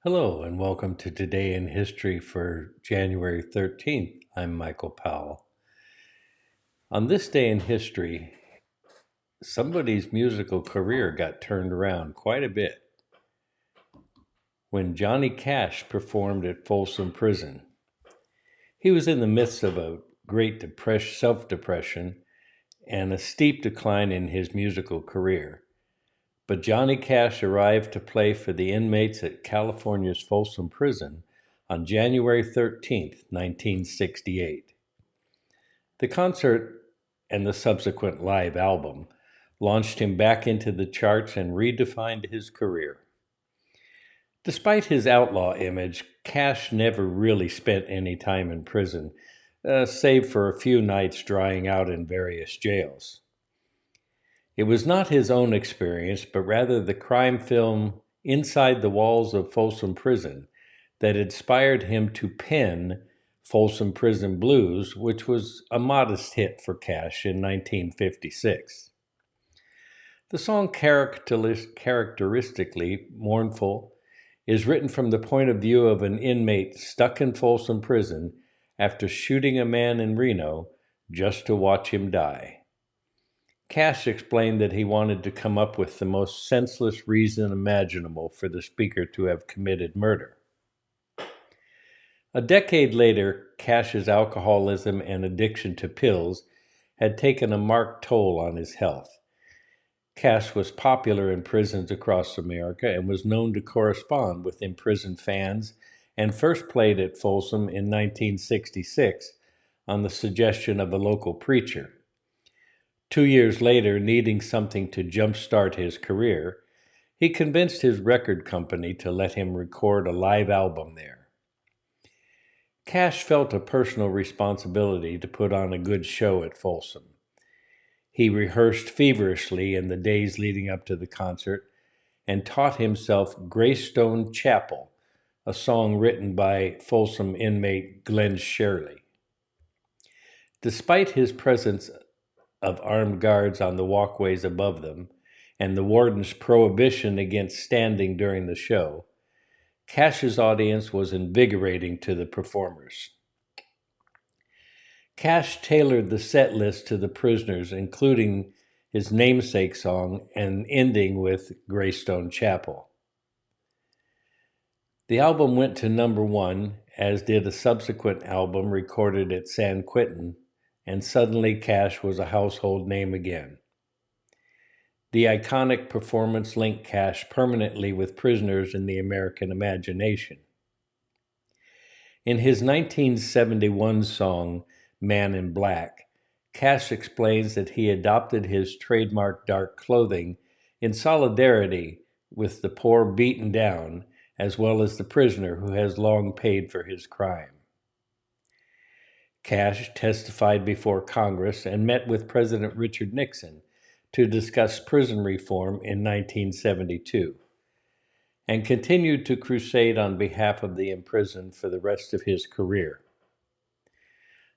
Hello, and welcome to Today in History for January 13th. I'm Michael Powell. On this day in history, somebody's musical career got turned around quite a bit when Johnny Cash performed at Folsom Prison. He was in the midst of a great self-depression and a steep decline in his musical career. But Johnny Cash arrived to play for the inmates at California's Folsom Prison on January 13th, 1968. The concert and the subsequent live album launched him back into the charts and redefined his career. Despite his outlaw image, Cash never really spent any time in prison, save for a few nights drying out in various jails. It was not his own experience, but rather the crime film Inside the Walls of Folsom Prison that inspired him to pen Folsom Prison Blues, which was a modest hit for Cash in 1956. The song, characteristically mournful, is written from the point of view of an inmate stuck in Folsom Prison after shooting a man in Reno just to watch him die. Cash explained that he wanted to come up with the most senseless reason imaginable for the speaker to have committed murder. A decade later, Cash's alcoholism and addiction to pills had taken a marked toll on his health. Cash was popular in prisons across America and was known to correspond with imprisoned fans and first played at Folsom in 1966 on the suggestion of a local preacher. 2 years later, needing something to jumpstart his career, he convinced his record company to let him record a live album there. Cash felt a personal responsibility to put on a good show at Folsom. He rehearsed feverishly in the days leading up to the concert and taught himself Greystone Chapel, a song written by Folsom inmate Glenn Shirley. Despite his presence of armed guards on the walkways above them, and the warden's prohibition against standing during the show, Cash's audience was invigorating to the performers. Cash tailored the set list to the prisoners, including his namesake song and ending with Greystone Chapel. The album went to number 1, as did a subsequent album recorded at San Quentin, and suddenly Cash was a household name again. The iconic performance linked Cash permanently with prisoners in the American imagination. In his 1971 song, Man in Black, Cash explains that he adopted his trademark dark clothing in solidarity with the poor beaten down, as well as the prisoner who has long paid for his crime. Cash testified before Congress and met with President Richard Nixon to discuss prison reform in 1972, and continued to crusade on behalf of the imprisoned for the rest of his career.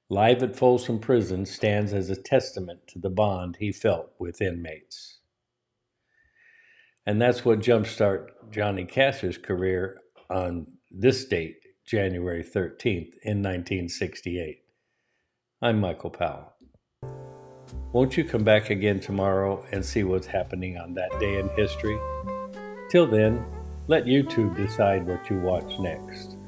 Live at Folsom Prison stands as a testament to the bond he felt with inmates. And that's what jumpstarted Johnny Cash's career on this date, January 13th, in 1968. I'm Michael Powell. Won't you come back again tomorrow and see what's happening on that day in history? Till then, let YouTube decide what you watch next.